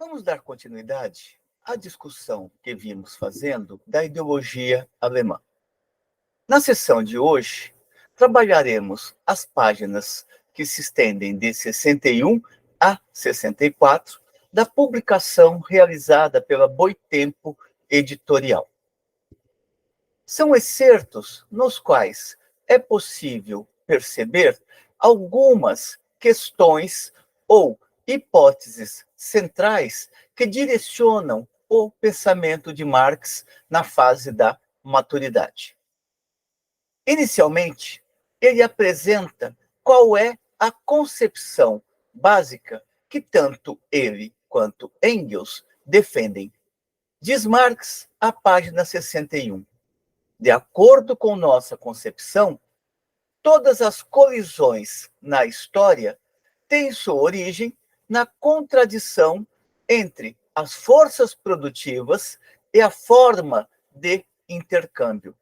Vamos dar continuidade à discussão que vimos fazendo da ideologia alemã. Na sessão de hoje, trabalharemos as páginas que se estendem de 61 a 64 da publicação realizada pela Boitempo Editorial. São excertos nos quais é possível perceber algumas questões ou hipóteses centrais que direcionam o pensamento de Marx na fase da maturidade. Inicialmente, ele apresenta qual é a concepção básica que tanto ele quanto Engels defendem. Diz Marx, à página 61. De acordo com nossa concepção, todas as colisões na história têm sua origem na contradição entre as forças produtivas e a forma de intercâmbio.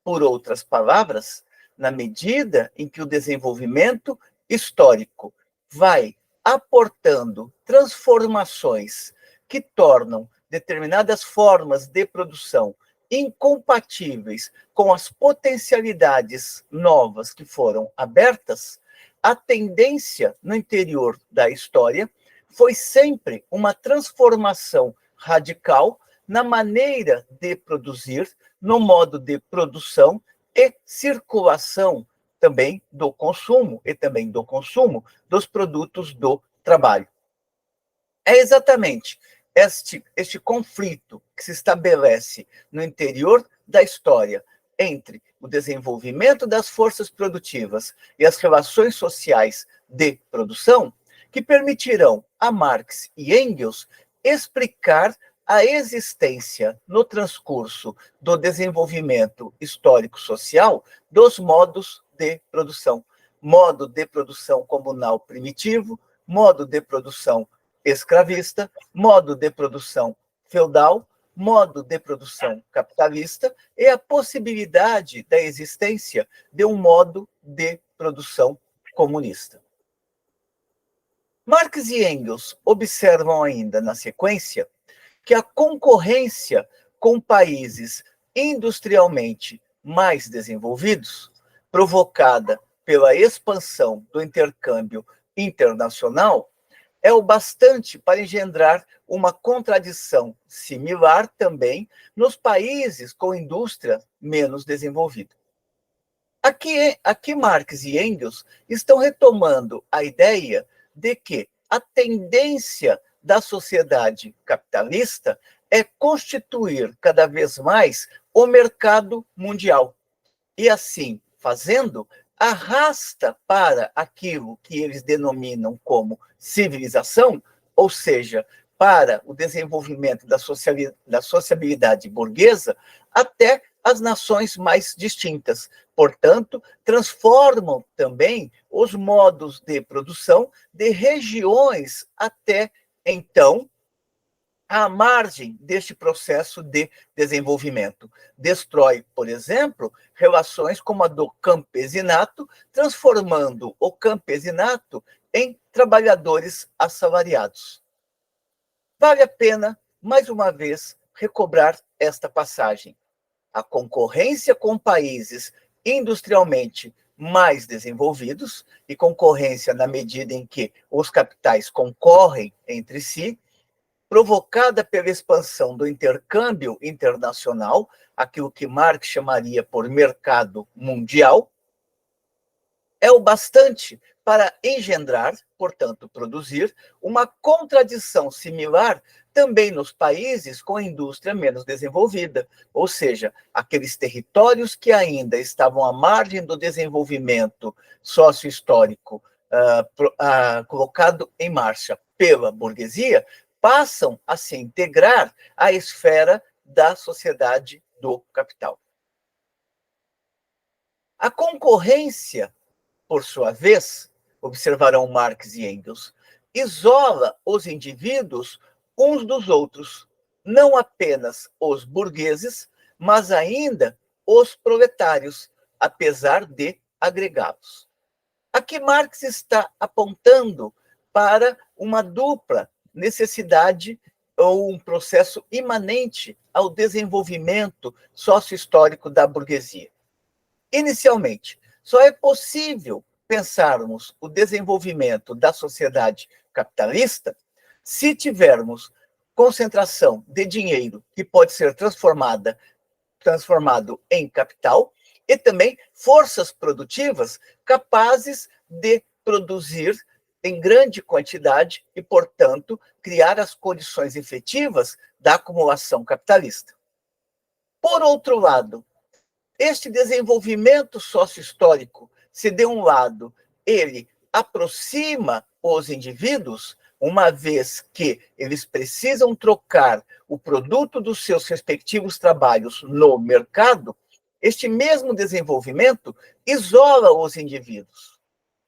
Por outras palavras, na medida em que o desenvolvimento histórico vai aportando transformações que tornam determinadas formas de produção incompatíveis com as potencialidades novas que foram abertas, a tendência no interior da história foi sempre uma transformação radical na maneira de produzir, no modo de produção e circulação também do consumo e também do consumo dos produtos do trabalho. É exatamente este conflito que se estabelece no interior da história entre o desenvolvimento das forças produtivas e as relações sociais de produção que permitirão a Marx e Engels explicar a existência no transcurso do desenvolvimento histórico-social dos modos de produção. Modo de produção comunal primitivo, modo de produção escravista, modo de produção feudal, modo de produção capitalista e a possibilidade da existência de um modo de produção comunista. Marx e Engels observam ainda na sequência que a concorrência com países industrialmente mais desenvolvidos, provocada pela expansão do intercâmbio internacional, é o bastante para engendrar uma contradição similar também nos países com indústria menos desenvolvida. Aqui Marx e Engels estão retomando a ideia de que a tendência da sociedade capitalista é constituir cada vez mais o mercado mundial. E assim, fazendo, arrasta para aquilo que eles denominam como civilização, ou seja, para o desenvolvimento da sociabilidade burguesa, até as nações mais distintas. Portanto, transformam também os modos de produção de regiões até então à margem deste processo de desenvolvimento. Destrói, por exemplo, relações como a do campesinato, transformando o campesinato em trabalhadores assalariados. Vale a pena, mais uma vez, recobrar esta passagem. A concorrência com países industrialmente mais desenvolvidos, e concorrência na medida em que os capitais concorrem entre si, provocada pela expansão do intercâmbio internacional, aquilo que Marx chamaria por mercado mundial, é o bastante para engendrar, portanto, produzir, uma contradição similar também nos países com indústria menos desenvolvida, ou seja, aqueles territórios que ainda estavam à margem do desenvolvimento sócio-histórico colocado em marcha pela burguesia, passam a se integrar à esfera da sociedade do capital. A concorrência, por sua vez, observarão Marx e Engels, isola os indivíduos uns dos outros, não apenas os burgueses, mas ainda os proletários, apesar de agregá-los. Aqui Marx está apontando para uma dupla necessidade ou um processo imanente ao desenvolvimento sócio-histórico da burguesia. Inicialmente, só é possível pensarmos o desenvolvimento da sociedade capitalista se tivermos concentração de dinheiro que pode ser transformado em capital e também forças produtivas capazes de produzir em grande quantidade e, portanto, criar as condições efetivas da acumulação capitalista. Por outro lado, este desenvolvimento sócio-histórico, se de um lado ele aproxima os indivíduos, uma vez que eles precisam trocar o produto dos seus respectivos trabalhos no mercado, este mesmo desenvolvimento isola os indivíduos.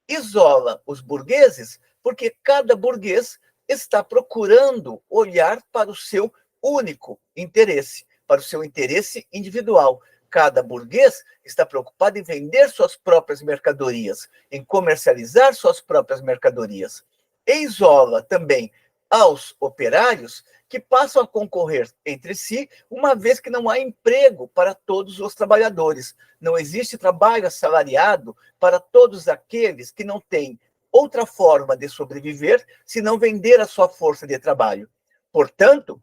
Isola os burgueses, porque cada burguês está procurando olhar para o seu único interesse, para o seu interesse individual. Cada burguês está preocupado em vender suas próprias mercadorias, em comercializar suas próprias mercadorias. E isola também aos operários que passam a concorrer entre si, uma vez que não há emprego para todos os trabalhadores. Não existe trabalho assalariado para todos aqueles que não têm outra forma de sobreviver senão vender a sua força de trabalho. Portanto,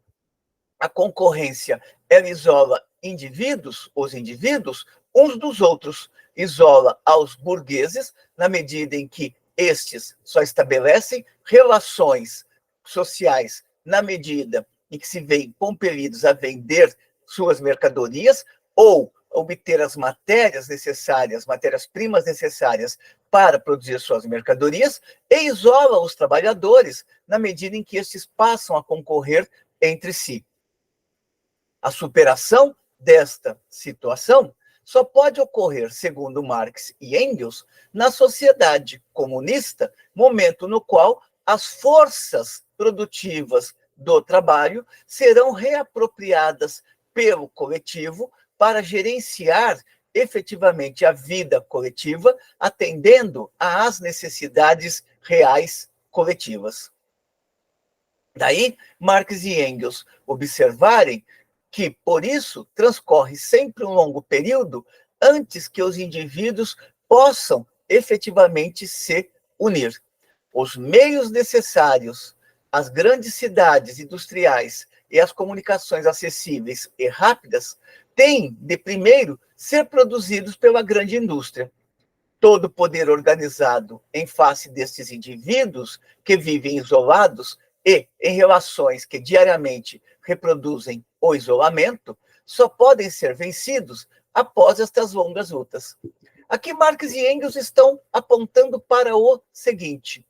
a concorrência, ela isola os indivíduos, uns dos outros, isola aos burgueses, na medida em que estes só estabelecem relações sociais na medida em que se veem compelidos a vender suas mercadorias ou obter as matérias necessárias, matérias-primas necessárias para produzir suas mercadorias, e isola os trabalhadores na medida em que estes passam a concorrer entre si. A superação desta situação só pode ocorrer, segundo Marx e Engels, na sociedade comunista, momento no qual as forças produtivas do trabalho serão reapropriadas pelo coletivo para gerenciar efetivamente a vida coletiva, atendendo às necessidades reais coletivas. Daí, Marx e Engels observarem que, por isso, transcorre sempre um longo período antes que os indivíduos possam efetivamente se unir. Os meios necessários, as grandes cidades industriais e as comunicações acessíveis e rápidas têm de primeiro ser produzidos pela grande indústria. Todo o poder organizado em face destes indivíduos que vivem isolados e em relações que diariamente reproduzem o isolamento, só podem ser vencidos após estas longas lutas. Aqui Marx e Engels estão apontando para o seguinte: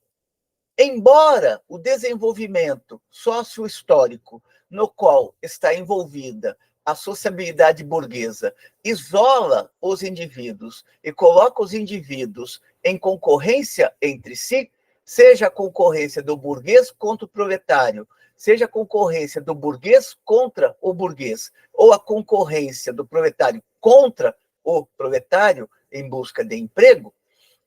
embora o desenvolvimento sócio-histórico no qual está envolvida a sociabilidade burguesa isola os indivíduos e coloca os indivíduos em concorrência entre si, seja a concorrência do burguês contra o proletário, seja a concorrência do burguês contra o burguês, ou a concorrência do proletário contra o proletário em busca de emprego,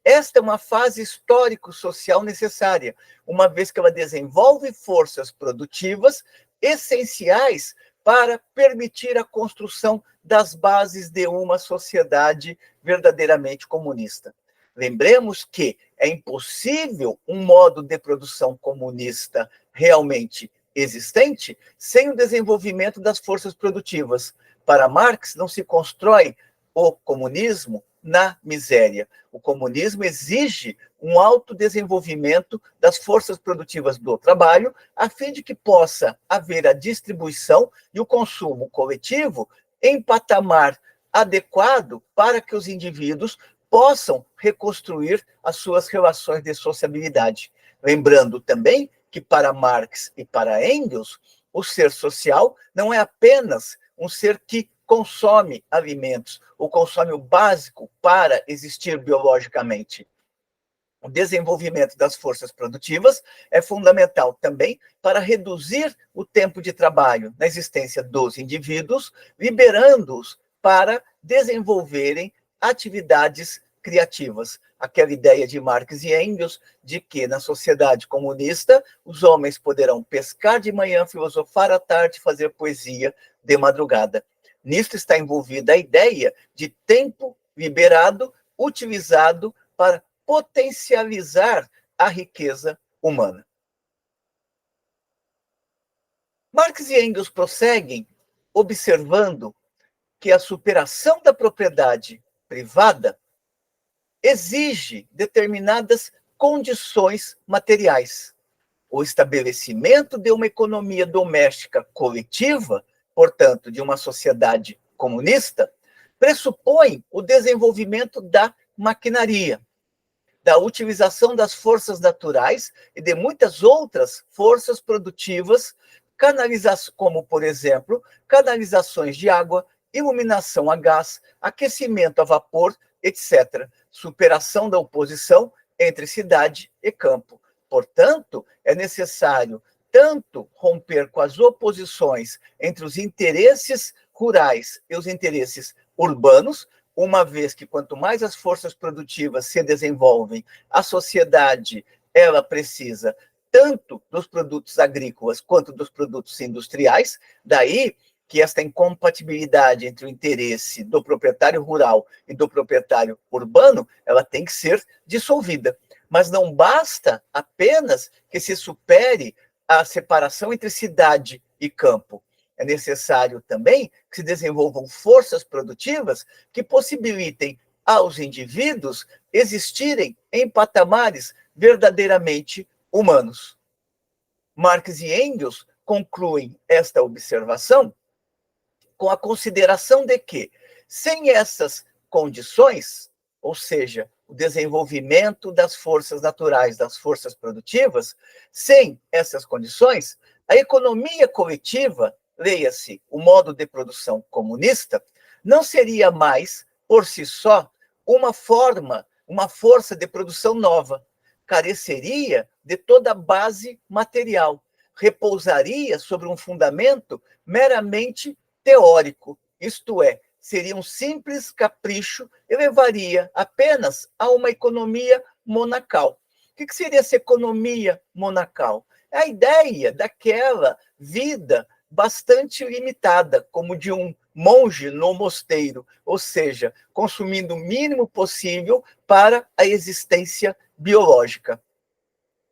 esta é uma fase histórico-social necessária, uma vez que ela desenvolve forças produtivas essenciais para permitir a construção das bases de uma sociedade verdadeiramente comunista. Lembremos que é impossível um modo de produção comunista realmente existente sem o desenvolvimento das forças produtivas. Para Marx, não se constrói o comunismo na miséria. O comunismo exige um autodesenvolvimento das forças produtivas do trabalho, a fim de que possa haver a distribuição e o consumo coletivo em patamar adequado para que os indivíduos possam reconstruir as suas relações de sociabilidade. Lembrando também que para Marx e para Engels, o ser social não é apenas um ser que consome alimentos, ou consome o básico para existir biologicamente. O desenvolvimento das forças produtivas é fundamental também para reduzir o tempo de trabalho na existência dos indivíduos, liberando-os para desenvolverem atividades criativas. Aquela ideia de Marx e Engels de que, na sociedade comunista, os homens poderão pescar de manhã, filosofar à tarde, fazer poesia de madrugada. Nisto está envolvida a ideia de tempo liberado, utilizado para potencializar a riqueza humana. Marx e Engels prosseguem observando que a superação da propriedade privada exige determinadas condições materiais. O estabelecimento de uma economia doméstica coletiva, portanto, de uma sociedade comunista, pressupõe o desenvolvimento da maquinaria, da utilização das forças naturais e de muitas outras forças produtivas, como, por exemplo, canalizações de água, iluminação a gás, aquecimento a vapor, etc. Superação da oposição entre cidade e campo. Portanto, é necessário tanto romper com as oposições entre os interesses rurais e os interesses urbanos, uma vez que quanto mais as forças produtivas se desenvolvem, a sociedade ela precisa tanto dos produtos agrícolas quanto dos produtos industriais, daí que esta incompatibilidade entre o interesse do proprietário rural e do proprietário urbano, ela tem que ser dissolvida. Mas não basta apenas que se supere a separação entre cidade e campo. É necessário também que se desenvolvam forças produtivas que possibilitem aos indivíduos existirem em patamares verdadeiramente humanos. Marx e Engels concluem esta observação com a consideração de que, sem essas condições, ou seja, o desenvolvimento das forças naturais, das forças produtivas, sem essas condições, a economia coletiva, leia-se o modo de produção comunista, não seria mais, por si só, uma força de produção nova, careceria de toda a base material, repousaria sobre um fundamento meramente teórico, isto é, seria um simples capricho e levaria apenas a uma economia monacal. O que seria essa economia monacal? É a ideia daquela vida bastante limitada, como de um monge no mosteiro, ou seja, consumindo o mínimo possível para a existência biológica.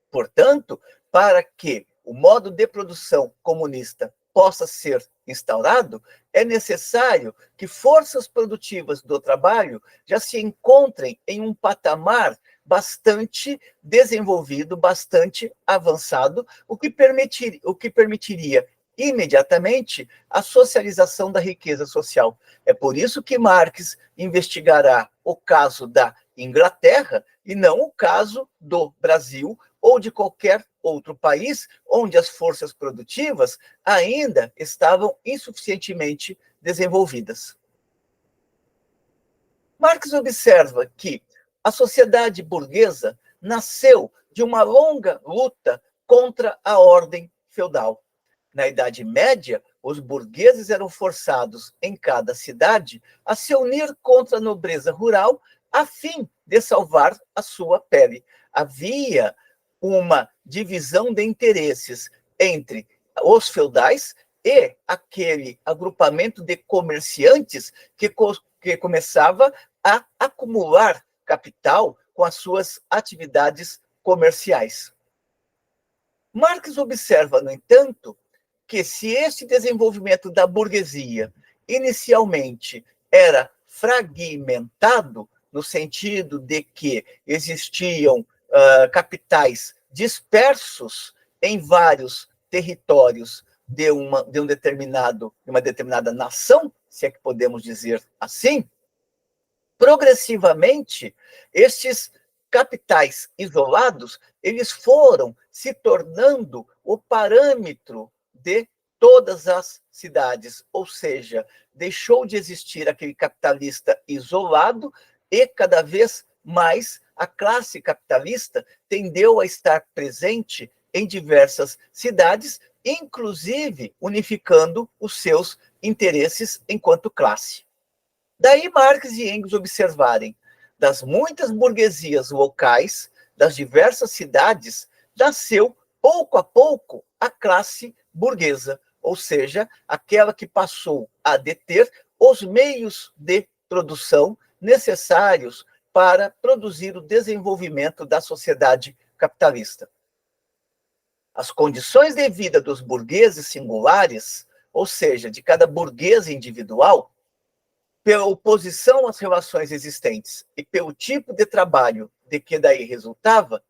Portanto, para que o modo de produção comunista possa ser instaurado, é necessário que forças produtivas do trabalho já se encontrem em um patamar bastante desenvolvido, bastante avançado, o que permitiria imediatamente a socialização da riqueza social. É por isso que Marx investigará o caso da Inglaterra e não o caso do Brasil ou de qualquer outro país onde as forças produtivas ainda estavam insuficientemente desenvolvidas. Marx observa que a sociedade burguesa nasceu de uma longa luta contra a ordem feudal. Na Idade Média, os burgueses eram forçados em cada cidade a se unir contra a nobreza rural a fim de salvar a sua pele. Havia uma divisão de interesses entre os feudais e aquele agrupamento de comerciantes que começava a acumular capital com as suas atividades comerciais. Marx observa, no entanto, que se este desenvolvimento da burguesia inicialmente era fragmentado, no sentido de que existiam capitais dispersos em vários territórios de uma determinada nação, se é que podemos dizer assim, progressivamente, estes capitais isolados, eles foram se tornando o parâmetro de todas as cidades, ou seja, deixou de existir aquele capitalista isolado e cada vez mais a classe capitalista tendeu a estar presente em diversas cidades, inclusive unificando os seus interesses enquanto classe. Daí Marx e Engels observarem: das muitas burguesias locais, das diversas cidades, nasceu, pouco a pouco, a classe burguesa, ou seja, aquela que passou a deter os meios de produção necessários para produzir o desenvolvimento da sociedade capitalista. As condições de vida dos burgueses singulares, ou seja, de cada burguês individual, pela oposição às relações existentes e pelo tipo de trabalho de que daí resultava,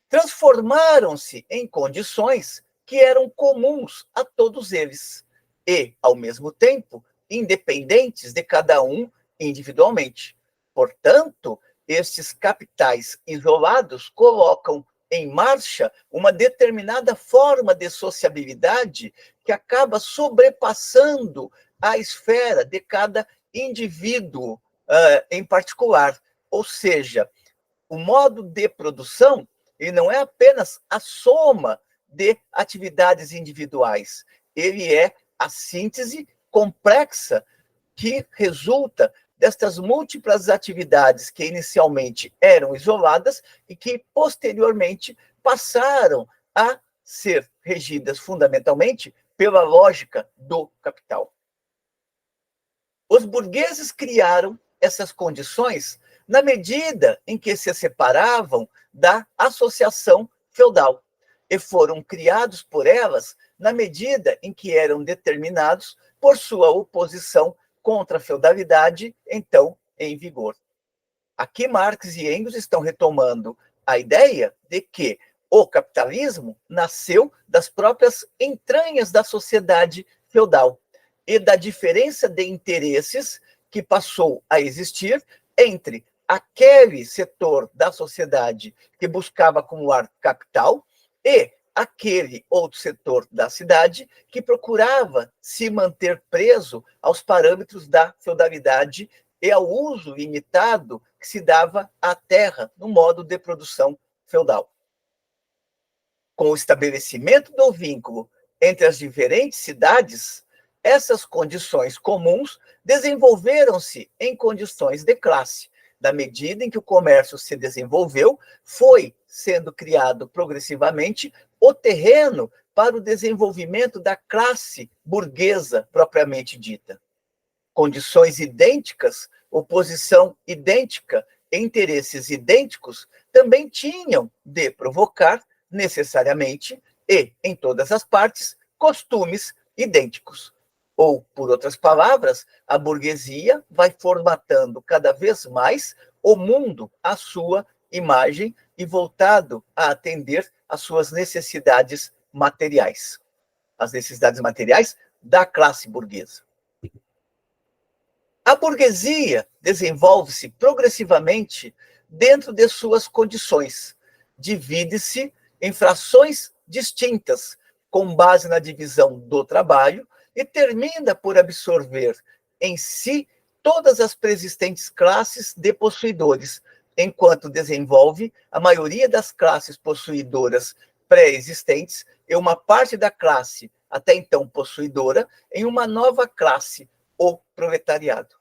transformaram-se em condições que eram comuns a todos eles e, ao mesmo tempo, independentes de cada um individualmente. Portanto, estes capitais isolados colocam em marcha uma determinada forma de sociabilidade que acaba sobrepassando a esfera de cada indivíduo em particular. Ou seja, o modo de produção ele não é apenas a soma de atividades individuais, ele é a síntese complexa que resulta destas múltiplas atividades que inicialmente eram isoladas e que posteriormente passaram a ser regidas fundamentalmente pela lógica do capital. Os burgueses criaram essas condições na medida em que se separavam da associação feudal e foram criados por elas na medida em que eram determinados por sua oposição contra a feudalidade, então em vigor. Aqui Marx e Engels estão retomando a ideia de que o capitalismo nasceu das próprias entranhas da sociedade feudal e da diferença de interesses que passou a existir entre aquele setor da sociedade que buscava acumular capital e aquele outro setor da cidade que procurava se manter preso aos parâmetros da feudalidade e ao uso limitado que se dava à terra no modo de produção feudal. Com o estabelecimento do vínculo entre as diferentes cidades, essas condições comuns desenvolveram-se em condições de classe. Da medida em que o comércio se desenvolveu, foi sendo criado progressivamente o terreno para o desenvolvimento da classe burguesa propriamente dita. Condições idênticas, oposição idêntica, interesses idênticos também tinham de provocar necessariamente e em todas as partes costumes idênticos. Ou, por outras palavras, a burguesia vai formatando cada vez mais o mundo à sua imagem e voltado a atender às suas necessidades materiais. As necessidades materiais da classe burguesa. A burguesia desenvolve-se progressivamente dentro de suas condições. Divide-se em frações distintas, com base na divisão do trabalho, e termina por absorver em si todas as preexistentes classes de possuidores, enquanto desenvolve a maioria das classes possuidoras pré-existentes e uma parte da classe até então possuidora em uma nova classe, o proletariado.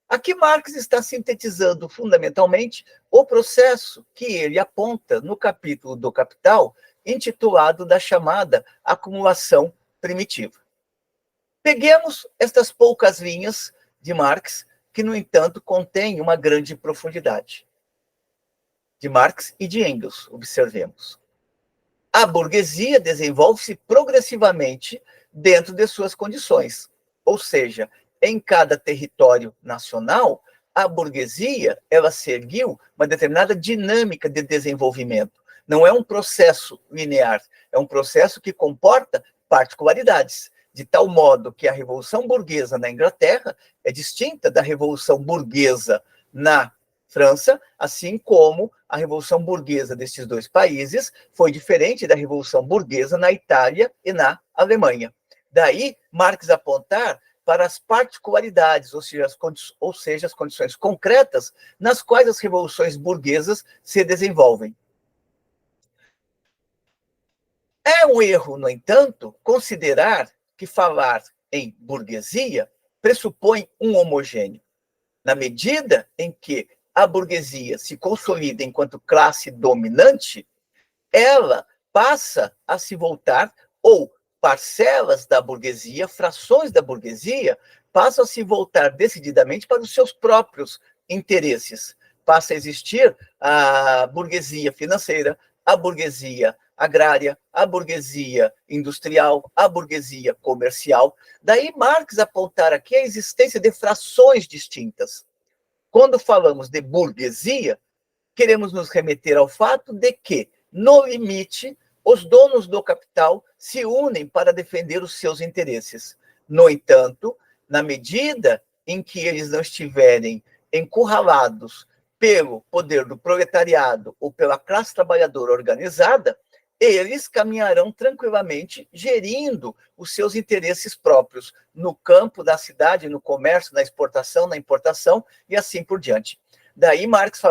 Aqui Marx está sintetizando fundamentalmente o processo que ele aponta no capítulo do Capital, intitulado da chamada acumulação primitiva. Peguemos estas poucas linhas de Marx, que, no entanto, contêm uma grande profundidade. De Marx e de Engels, observemos. A burguesia desenvolve-se progressivamente dentro de suas condições, ou seja, em cada território nacional, a burguesia ela seguiu uma determinada dinâmica de desenvolvimento. Não é um processo linear, é um processo que comporta particularidades, de tal modo que a Revolução Burguesa na Inglaterra é distinta da Revolução Burguesa na França, assim como a Revolução Burguesa destes dois países foi diferente da Revolução Burguesa na Itália e na Alemanha. Daí, Marx apontar para as particularidades, ou seja, as condições concretas nas quais as revoluções burguesas se desenvolvem. É um erro, no entanto, considerar que falar em burguesia pressupõe um homogêneo, na medida em que a burguesia se consolida enquanto classe dominante, ela passa a se voltar, ou parcelas da burguesia, frações da burguesia, passam a se voltar decididamente para os seus próprios interesses. Passa a existir a burguesia financeira, a burguesia agrária, a burguesia industrial, a burguesia comercial. Daí Marx apontar aqui a existência de frações distintas. Quando falamos de burguesia, queremos nos remeter ao fato de que, no limite, os donos do capital se unem para defender os seus interesses. No entanto, na medida em que eles não estiverem encurralados pelo poder do proletariado ou pela classe trabalhadora organizada, eles caminharão tranquilamente gerindo os seus interesses próprios no campo, na cidade, no comércio, na exportação, na importação e assim por diante. Daí Marx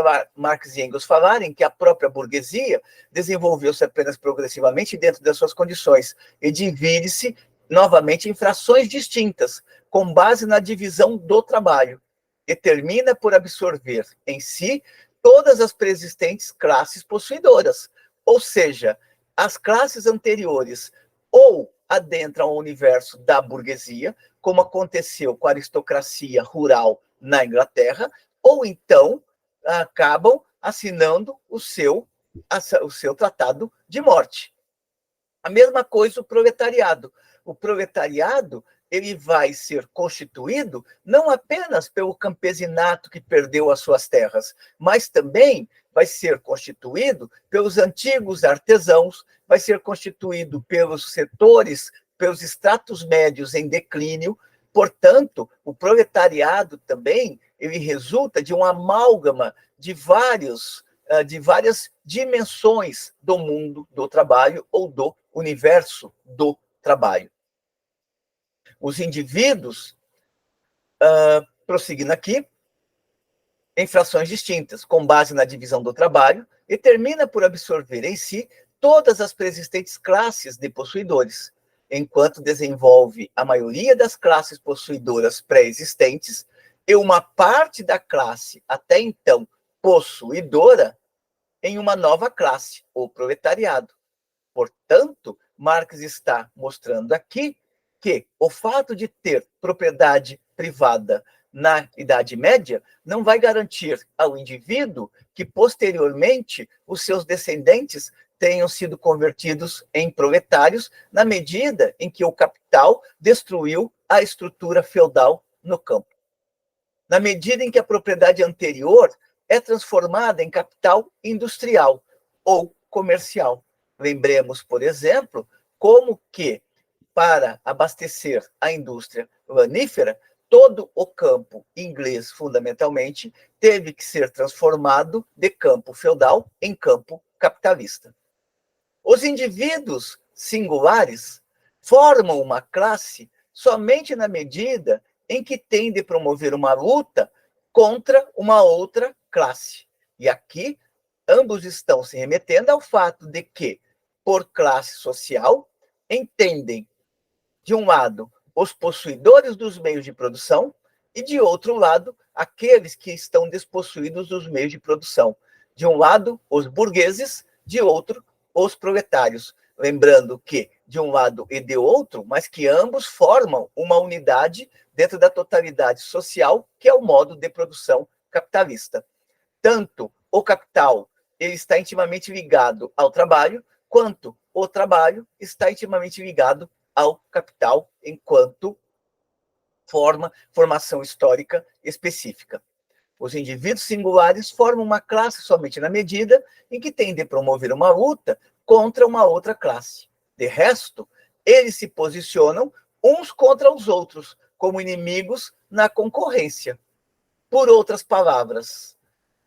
e Engels falarem que a própria burguesia desenvolveu-se apenas progressivamente dentro das suas condições e divide-se novamente em frações distintas, com base na divisão do trabalho, e termina por absorver em si todas as preexistentes classes possuidoras, ou seja, as classes anteriores ou adentram ao universo da burguesia, como aconteceu com a aristocracia rural na Inglaterra, ou então acabam assinando o seu tratado de morte. A mesma coisa o proletariado. O proletariado ele vai ser constituído não apenas pelo campesinato que perdeu as suas terras, mas também vai ser constituído pelos antigos artesãos, vai ser constituído pelos setores, pelos estratos médios em declínio. Portanto, o proletariado também ele resulta de um amálgama de várias dimensões do mundo do trabalho ou do universo do trabalho. Os indivíduos, prosseguindo aqui, em frações distintas, com base na divisão do trabalho, e termina por absorver em si todas as preexistentes classes de possuidores, enquanto desenvolve a maioria das classes possuidoras pré-existentes e uma parte da classe, até então possuidora, em uma nova classe, o proletariado. Portanto, Marx está mostrando aqui que o fato de ter propriedade privada na Idade Média não vai garantir ao indivíduo que, posteriormente, os seus descendentes tenham sido convertidos em proletários na medida em que o capital destruiu a estrutura feudal no campo. Na medida em que a propriedade anterior é transformada em capital industrial ou comercial. Lembremos, por exemplo, como que, para abastecer a indústria lanífera, todo o campo inglês, fundamentalmente, teve que ser transformado de campo feudal em campo capitalista. Os indivíduos singulares formam uma classe somente na medida em que têm de promover uma luta contra uma outra classe. E aqui, ambos estão se remetendo ao fato de que, por classe social, entendem, de um lado, os possuidores dos meios de produção e, de outro lado, aqueles que estão despossuídos dos meios de produção. De um lado, os burgueses, de outro, os proletários. Lembrando que, de um lado e de outro, mas que ambos formam uma unidade dentro da totalidade social, que é o modo de produção capitalista. Tanto o capital ele está intimamente ligado ao trabalho, quanto o trabalho está intimamente ligado ao capital enquanto formação histórica específica. Os indivíduos singulares formam uma classe somente na medida em que têm de promover uma luta contra uma outra classe. De resto, eles se posicionam uns contra os outros, como inimigos na concorrência. Por outras palavras,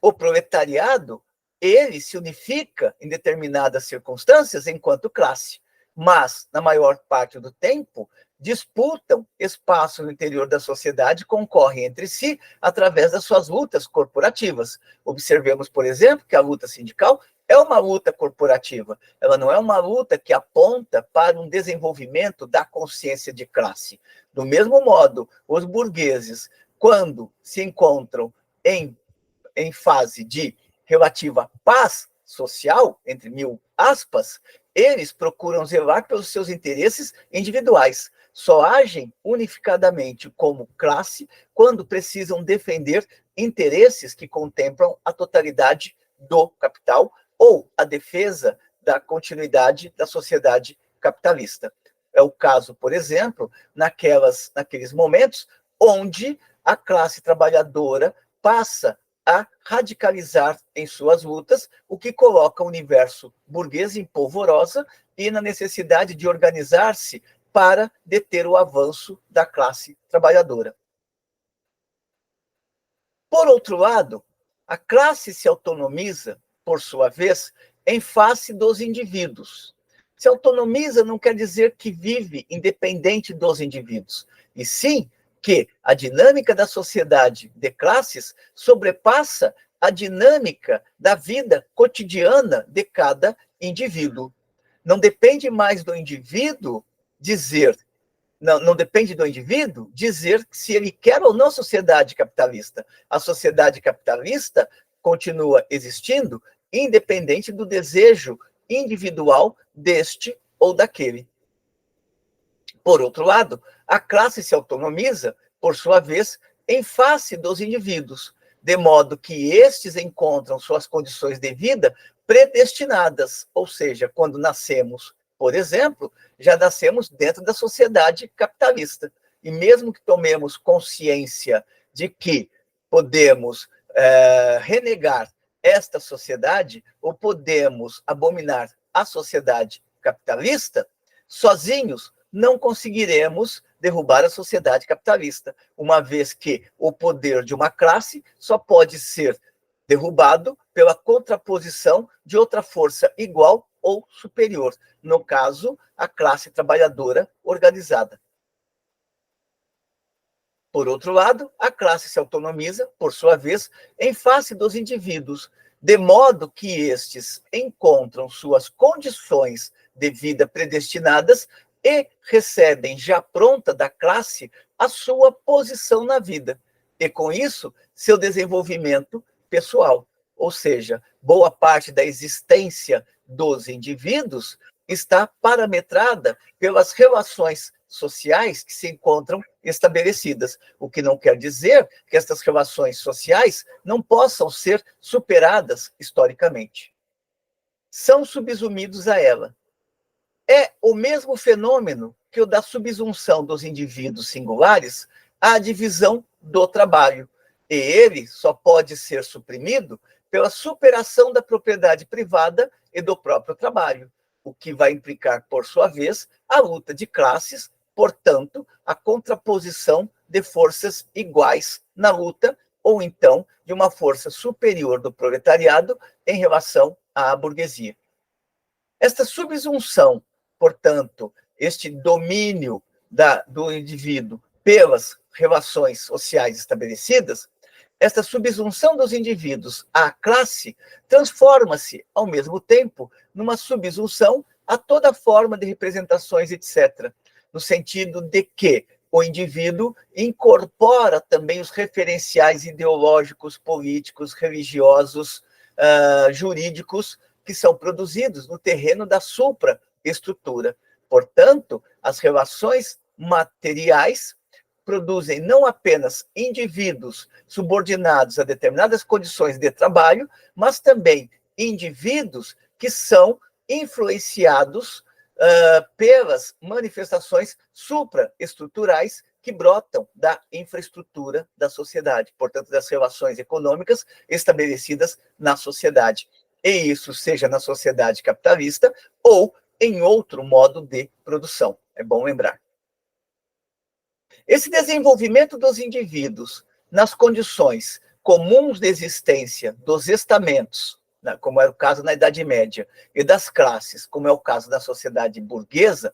o proletariado, ele se unifica em determinadas circunstâncias enquanto classe, mas, na maior parte do tempo, disputam espaço no interior da sociedade, concorrem entre si através das suas lutas corporativas. Observemos, por exemplo, que a luta sindical é uma luta corporativa. Ela não é uma luta que aponta para um desenvolvimento da consciência de classe. Do mesmo modo, os burgueses, quando se encontram em em fase de relativa paz social, entre mil aspas, eles procuram zelar pelos seus interesses individuais. Só agem unificadamente como classe quando precisam defender interesses que contemplam a totalidade do capital ou a defesa da continuidade da sociedade capitalista. É o caso, por exemplo, naqueles momentos onde a classe trabalhadora passa a radicalizar em suas lutas, o que coloca o universo burguês em polvorosa e na necessidade de organizar-se para deter o avanço da classe trabalhadora. Por outro lado, a classe se autonomiza, por sua vez, em face dos indivíduos. Se autonomiza não quer dizer que vive independente dos indivíduos, e sim que a dinâmica da sociedade de classes sobrepassa a dinâmica da vida cotidiana de cada indivíduo. Não depende mais do indivíduo dizer, não depende do indivíduo dizer se ele quer ou não a sociedade capitalista. A sociedade capitalista continua existindo, independente do desejo individual deste ou daquele. Por outro lado, a classe se autonomiza, por sua vez, em face dos indivíduos, de modo que estes encontram suas condições de vida predestinadas, ou seja, quando nascemos, por exemplo, já nascemos dentro da sociedade capitalista. E mesmo que tomemos consciência de que podemos renegar esta sociedade ou podemos abominar a sociedade capitalista, sozinhos não conseguiremos derrubar a sociedade capitalista, uma vez que o poder de uma classe só pode ser derrubado pela contraposição de outra força igual ou superior, no caso, a classe trabalhadora organizada. Por outro lado, a classe se autonomiza, por sua vez, em face dos indivíduos, de modo que estes encontram suas condições de vida predestinadas e recebem já pronta da classe a sua posição na vida, e com isso, seu desenvolvimento pessoal. Ou seja, boa parte da existência dos indivíduos está parametrada pelas relações sociais que se encontram estabelecidas, o que não quer dizer que estas relações sociais não possam ser superadas historicamente. São subsumidos a ela. É o mesmo fenômeno que o da subsunção dos indivíduos singulares à divisão do trabalho, e ele só pode ser suprimido pela superação da propriedade privada e do próprio trabalho, o que vai implicar, por sua vez, a luta de classes, portanto, a contraposição de forças iguais na luta, ou então de uma força superior do proletariado em relação à burguesia. Esta subsunção, portanto, este domínio do indivíduo pelas relações sociais estabelecidas, esta subsunção dos indivíduos à classe transforma-se, ao mesmo tempo, numa subsunção a toda forma de representações, etc., no sentido de que o indivíduo incorpora também os referenciais ideológicos, políticos, religiosos, jurídicos, que são produzidos no terreno da supraestrutura. Portanto, as relações materiais produzem não apenas indivíduos subordinados a determinadas condições de trabalho, mas também indivíduos que são influenciados pelas manifestações supraestruturais que brotam da infraestrutura da sociedade, portanto, das relações econômicas estabelecidas na sociedade. E isso seja na sociedade capitalista ou em outro modo de produção. É bom lembrar. Esse desenvolvimento dos indivíduos nas condições comuns de existência dos estamentos, como era o caso na Idade Média, e das classes, como é o caso da sociedade burguesa,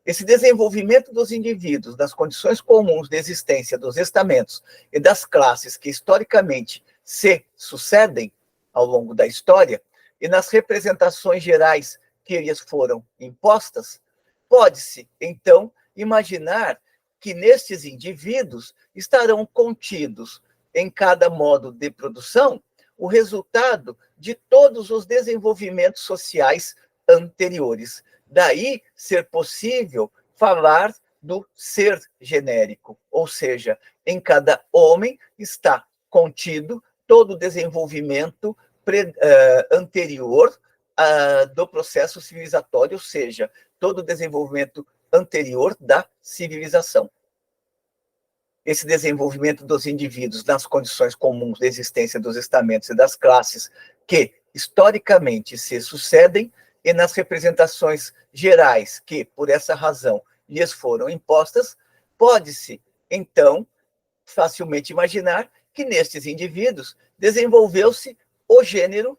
esse desenvolvimento dos indivíduos nas condições comuns de existência dos estamentos e das classes que historicamente se sucedem ao longo da história e nas representações gerais que lhes foram impostas, pode-se, então, imaginar que nestes indivíduos estarão contidos em cada modo de produção o resultado de todos os desenvolvimentos sociais anteriores. Daí ser possível falar do ser genérico, ou seja, em cada homem está contido todo o desenvolvimento anterior do processo civilizatório, ou seja, todo o desenvolvimento anterior da civilização. Esse desenvolvimento dos indivíduos nas condições comuns de existência dos estamentos e das classes que, historicamente, se sucedem e nas representações gerais que, por essa razão, lhes foram impostas, pode-se, então, facilmente imaginar que nestes indivíduos desenvolveu-se o gênero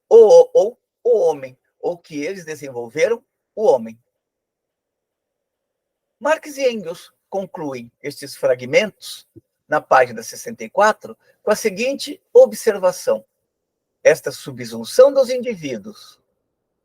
ou o homem, ou que eles desenvolveram o homem. Marx e Engels concluem estes fragmentos, na página 64, com a seguinte observação: esta subsunção dos indivíduos,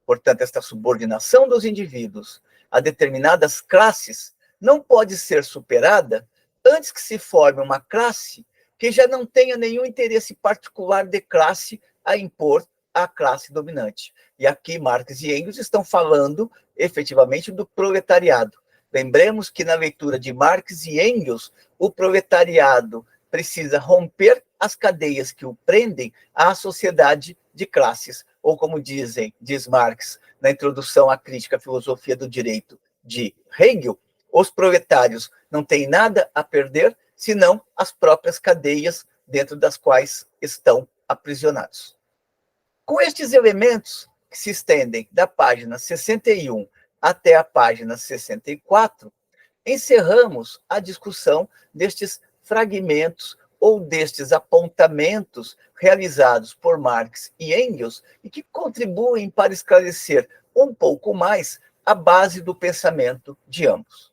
portanto, esta subordinação dos indivíduos a determinadas classes, não pode ser superada antes que se forme uma classe que já não tenha nenhum interesse particular de classe a impor à classe dominante. E aqui Marx e Engels estão falando, efetivamente, do proletariado. Lembremos que na leitura de Marx e Engels, o proletariado precisa romper as cadeias que o prendem à sociedade de classes, ou como diz Marx na introdução à crítica à filosofia do direito de Hegel, os proletários não têm nada a perder, senão as próprias cadeias dentro das quais estão aprisionados. Com estes elementos que se estendem da página 61 até a página 64, encerramos a discussão destes fragmentos ou destes apontamentos realizados por Marx e Engels e que contribuem para esclarecer um pouco mais a base do pensamento de ambos.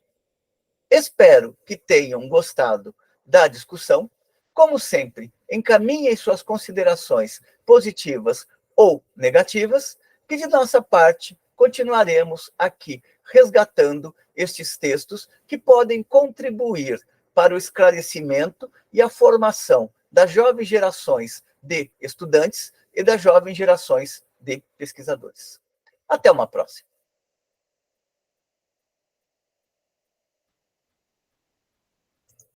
Espero que tenham gostado da discussão. Como sempre, encaminhem suas considerações positivas ou negativas, que de nossa parte continuaremos aqui resgatando estes textos que podem contribuir para o esclarecimento e a formação das jovens gerações de estudantes e das jovens gerações de pesquisadores. Até uma próxima.